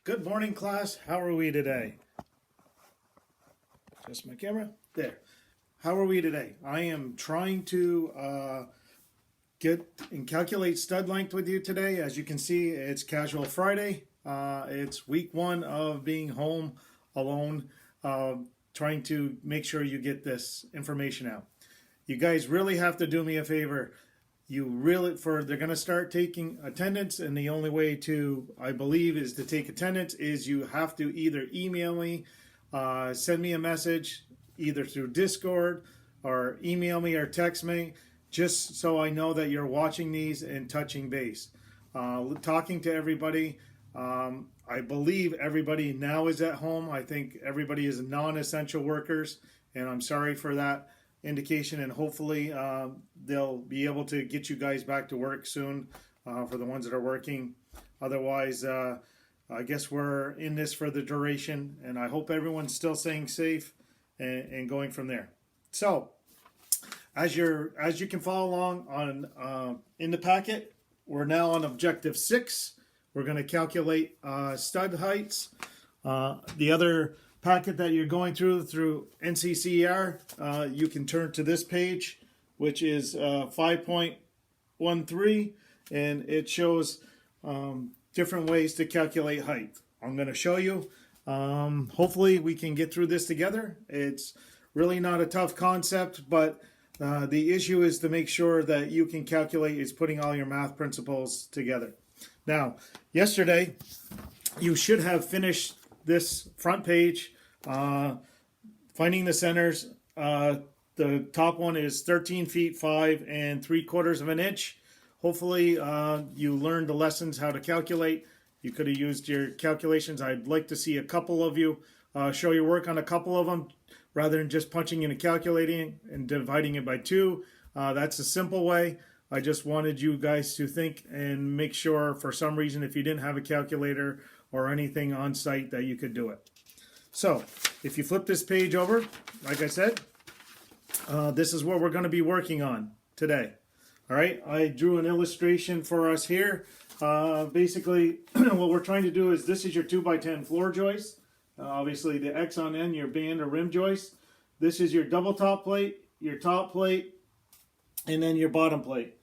Good morning, class. How are we today? Just my camera. There. How are we today? I am trying to get and calculate stud length with you today. As you can see, it's Casual Friday. It's week one of being home alone, trying to make sure you get this information out. You guys really have to do me a favor. They're going to start taking attendance, and the only way to, I believe, is to take attendance is you have to either email me, send me a message either through Discord, or email me or text me, just so I know that you're watching these and touching base. Talking to everybody. I believe everybody now is at home. I think everybody is non-essential workers, and I'm sorry for that indication, and hopefully they'll be able to get you guys back to work soon for the ones that are working. Otherwise, I guess we're in this for the duration, and I hope everyone's still staying safe and going from there. So, as you can follow along on in the packet, we're now on objective 6. We're going to calculate stud heights. The other packet that you're going through NCCER, you can turn to this page, which is 5.13, and it shows different ways to calculate height. I'm going to show you. Hopefully we can get through this together. It's really not a tough concept, but the issue is to make sure that you can calculate is putting all your math principles together. Now, yesterday, you should have finished this front page, finding the centers. The top one is 13 feet 5 3/4 of an inch. Hopefully you learned the lessons how to calculate. You could have used your calculations. I'd like to see a couple of you show your work on a couple of them rather than just punching in and calculating and dividing it by 2. That's a simple way. I just wanted you guys to think and make sure, for some reason, if you didn't have a calculator or anything on site, that you could do it. So, if you flip this page over, like I said, this is what we're going to be working on today. All right, I drew an illustration for us here. Basically, what we're trying to do is, this is your 2x10 floor joist. Obviously, the X on end, your band or rim joist. This is your double top plate, your top plate, and then your bottom plate.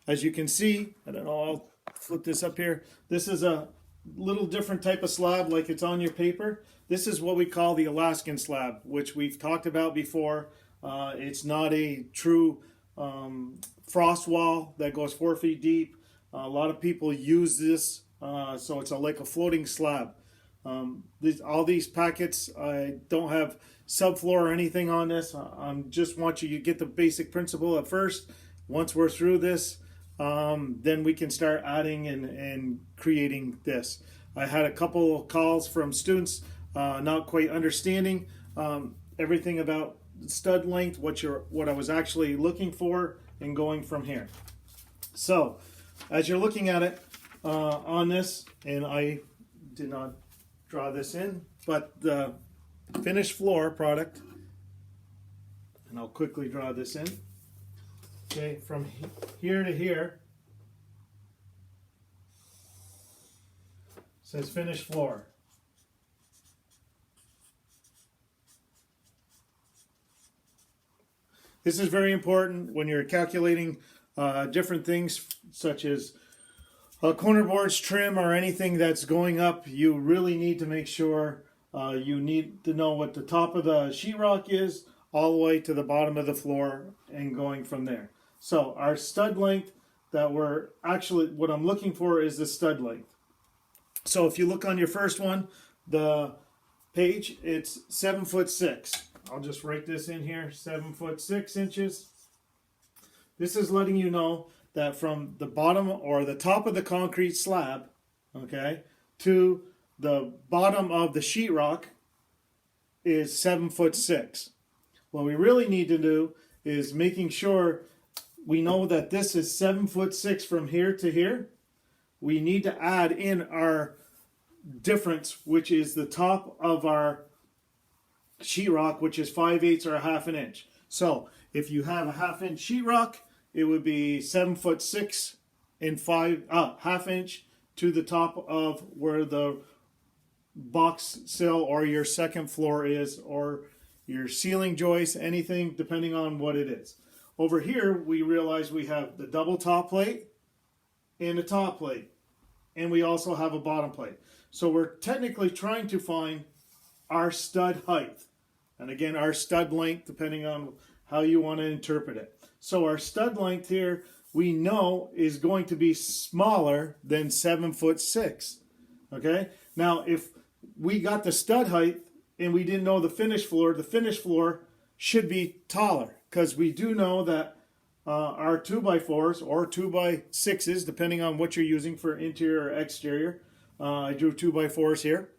As you can see, I don't know, I'll flip this up here. This is a little different type of slab like it's on your paper. This is what we call the Alaskan slab, which we've talked about before. It's not a true frost wall that goes 4 feet deep. A lot of people use this, so it's like a floating slab. All these packets, I don't have subfloor or anything on this. I just want you to get the basic principle at first. Once we're through this, then we can start adding and creating this. I had a couple of calls from students not quite understanding everything about stud length, what I was actually looking for, and going from here. So, as you're looking at it on this, and I did not draw this in, but the finished floor product, and I'll quickly draw this in. Okay, from here to here says finished floor. This is very important when you're calculating different things such as corner boards, trim, or anything that's going up. You really need to make sure you need to know what the top of the sheetrock is all the way to the bottom of the floor and going from there. So our stud length that what I'm looking for is the stud length. So if you look on your first one, the page, it's 7'6". I'll just write this in here, 7'6". This is letting you know that from the bottom or the top of the concrete slab, okay, to the bottom of the sheetrock is 7'6". What we really need to do is making sure we know that this is 7'6" from here to here. We need to add in our difference, which is the top of our sheetrock, which is 5/8 or a half an inch. So if you have a half-inch sheetrock, it would be 7'6" and half inch to the top of where the box sill or your second floor is, or your ceiling joist, anything depending on what it is. Over here, we realize we have the double top plate and a top plate, and we also have a bottom plate. So we're technically trying to find our stud height, and again, our stud length, depending on how you want to interpret it. So our stud length here, we know is going to be smaller than 7'6". Okay. Now, if we got the stud height and we didn't know the finished floor should be taller, because we do know that our 2x4s or 2x6s, depending on what you're using for interior or exterior. I drew 2x4s here,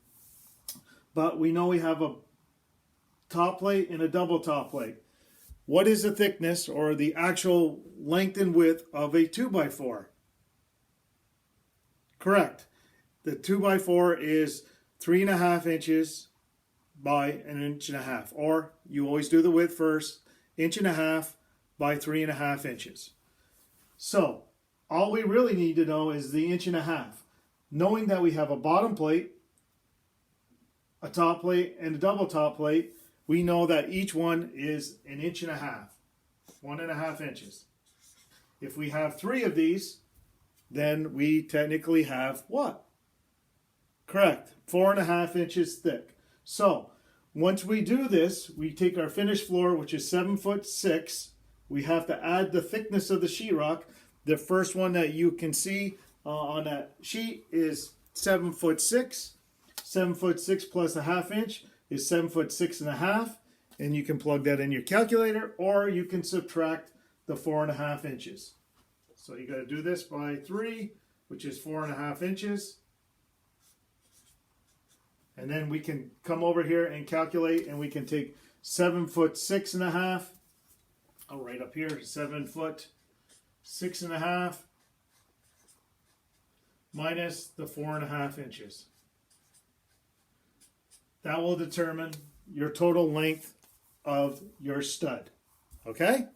but we know we have a top plate and a double top plate. What is the thickness or the actual length and width of a 2x4? Correct. The 2x4 is 3.5 inches by 1.5 inches, or you always do the width first, 1.5 inches by 3.5 inches. So all we really need to know is the 1.5 inches. Knowing that we have a bottom plate, a top plate, and a double top plate, we know that each one is 1.5 inches, 1.5 inches. If we have 3 of these, then we technically have what? Correct, 4.5 inches thick. So once we do this, we take our finished floor, which is 7'6". We have to add the thickness of the sheetrock. The first one that you can see on that sheet is 7'6". 7'6" plus 1/2 inch is 7'6.5", and you can plug that in your calculator, or you can subtract the 4.5 inches. So you got to do this by 3, which is 4.5 inches. And then we can come over here and calculate, and we can take 7'6.5". Oh, right up here, 7'6.5" minus the 4.5 inches. That will determine your total length of your stud. Okay?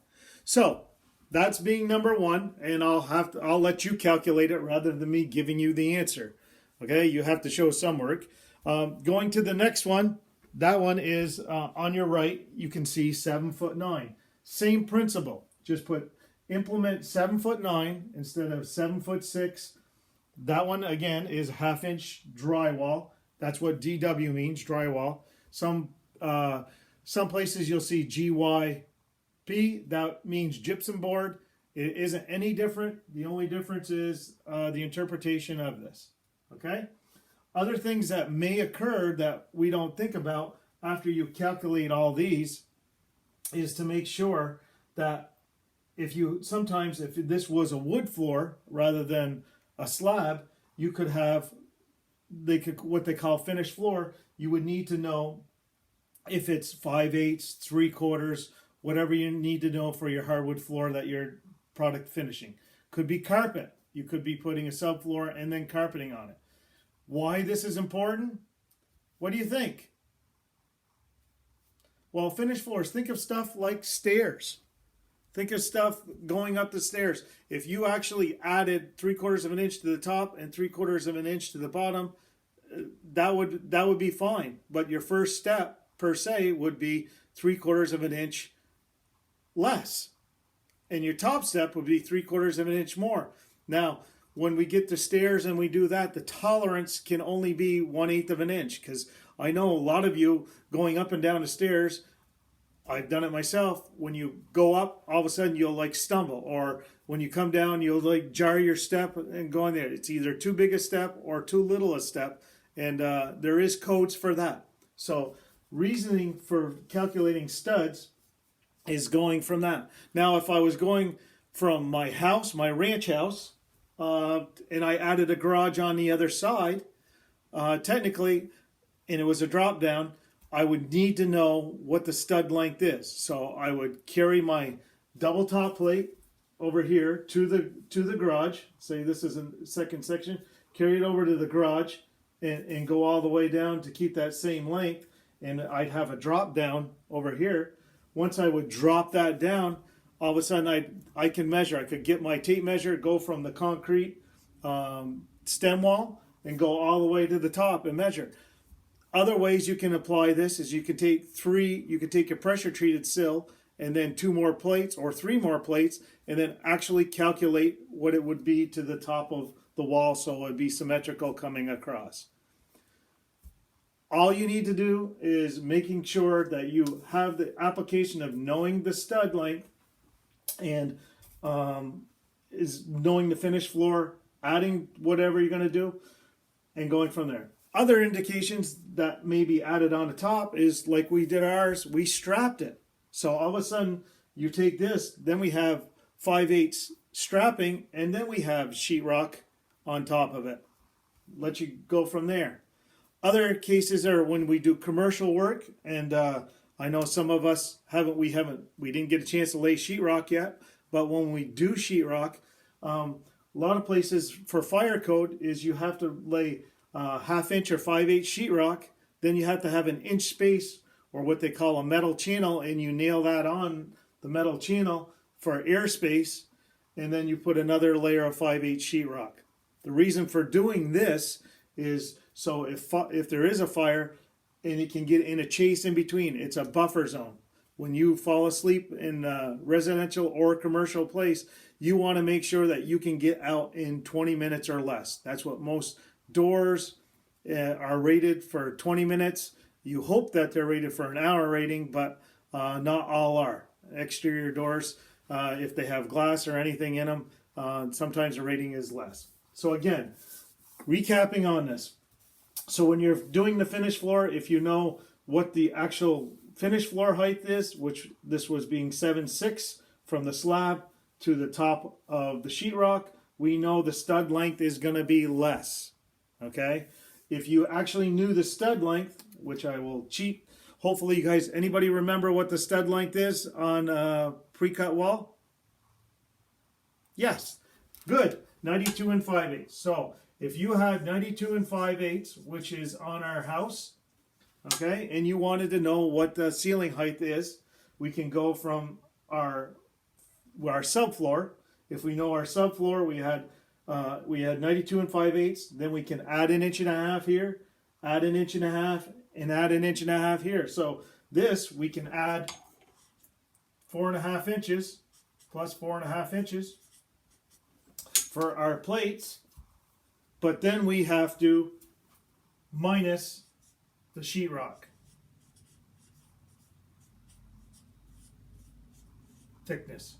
So that's being number 1, and I'll let you calculate it rather than me giving you the answer. Okay? You have to show some work. Going to the next one, that one is on your right. You can see 7'9". Same principle. Just implement 7'9" instead of 7'6". That one again is 1/2 inch drywall. That's what DW means, drywall. Some places you'll see GYP. That means gypsum board. It isn't any different. The only difference is the interpretation of this. Okay? Other things that may occur that we don't think about after you calculate all these is to make sure that if this was a wood floor rather than a slab, you could have what they call finished floor. You would need to know if it's 5/8, 3/4, whatever you need to know for your hardwood floor that your product finishing. Could be carpet. You could be putting a subfloor and then carpeting on it. Why this is important? What do you think? Well, finished floors, think of stuff like stairs. Think of stuff going up the stairs. If you actually added 3/4 of an inch to the top and 3/4 of an inch to the bottom, that would be fine. But your first step per se would be 3/4 of an inch less, and your top step would be 3/4 of an inch more. Now, when we get to stairs and we do that, the tolerance can only be 1/8 of an inch, because I know a lot of you going up and down the stairs, I've done it myself. When you go up, all of a sudden you'll like stumble, or when you come down, you'll like jar your step and go in there. It's either too big a step or too little a step, and there is codes for that. So reasoning for calculating studs is going from that. Now, if I was going from my house, my ranch house, and I added a garage on the other side, technically, and it was a drop down, I would need to know what the stud length is. So I would carry my double top plate over here to the garage. Say this is a second section. Carry it over to the garage and go all the way down to keep that same length. And I'd have a drop down over here. Once I would drop that down, all of a sudden I can measure. I could get my tape measure, go from the concrete stem wall and go all the way to the top and measure. Other ways you can apply this is you could take a pressure treated sill and then 2 more plates or 3 more plates, and then actually calculate what it would be to the top of the wall so it would be symmetrical coming across. All you need to do is making sure that you have the application of knowing the stud length and is knowing the finished floor, adding whatever you're going to do, and going from there. Other indications that may be added on the top is like we did ours, we strapped it. So all of a sudden you take this, then we have 5/8 strapping, and then we have sheetrock on top of it. Let you go from there. Other cases are when we do commercial work, and I know some of us we didn't get a chance to lay sheetrock yet, but when we do sheetrock, a lot of places for fire code is you have to lay 1/2 inch or 5/8 sheetrock, then you have to have an inch space or what they call a metal channel, and you nail that on the metal channel for airspace, and then you put another layer of 5/8 sheetrock. The reason for doing this is so if there is a fire and it can get in a chase in between, it's a buffer zone. When you fall asleep in a residential or commercial place, you want to make sure that you can get out in 20 minutes or less. That's what most doors are rated for, 20 minutes. You hope that they're rated for an hour rating, but not all are. Exterior doors, if they have glass or anything in them, sometimes the rating is less. So again, recapping on this. So when you're doing the finished floor, if you know what the actual finished floor height is, which this was being 7/6 from the slab to the top of the sheetrock, we know the stud length is going to be less. Okay? If you actually knew the stud length, which I will cheat, hopefully you guys, anybody remember what the stud length is on a pre-cut wall? Yes. Good. 92 and 5/8. So if you had 92 and 5/8, which is on our house, okay, and you wanted to know what the ceiling height is, we can go from our subfloor. If we know our subfloor, we had 92 and 5/8, then we can add 1.5 inches here, add 1.5 inches, and add 1.5 inches here. So this we can add 4.5 inches plus 4.5 inches for our plates, but then we have to minus the sheetrock thickness.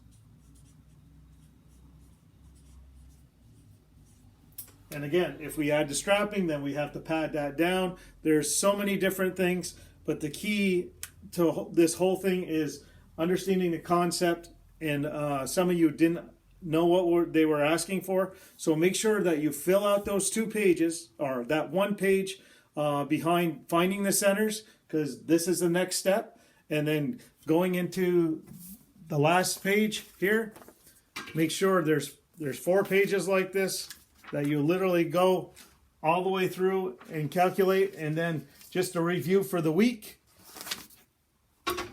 And again, if we add the strapping, then we have to pad that down. There's so many different things, but the key to this whole thing is understanding the concept, and some of you didn't know what they were asking for. So make sure that you fill out those 2 pages, or that 1 page behind finding the centers, because this is the next step. And then going into the last page here, make sure there's 4 pages like this that you literally go all the way through and calculate. And then just a review for the week,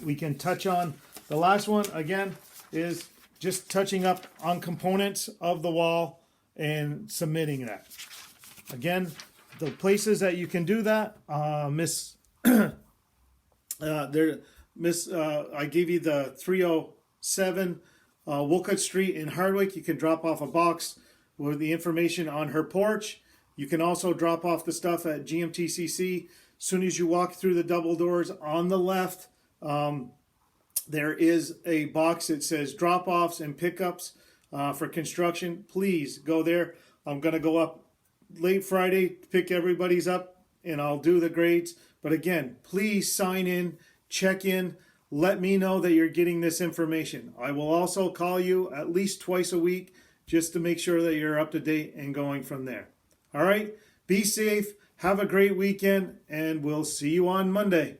we can touch on the last one again is just touching up on components of the wall and submitting that. Again, the places that you can do that, I gave you the 307 Wolcott Street in Hardwick. You can drop off a box with the information on her porch. You can also drop off the stuff at GMTCC. As soon as you walk through the double doors on the left, there is a box that says drop-offs and pickups for construction. Please go there. I'm going to go up late Friday to pick everybody's up, and I'll do the grades. But again, please sign in, check in, let me know that you're getting this information. I will also call you at least twice a week just to make sure that you're up to date and going from there. All right, be safe, have a great weekend, and we'll see you on Monday.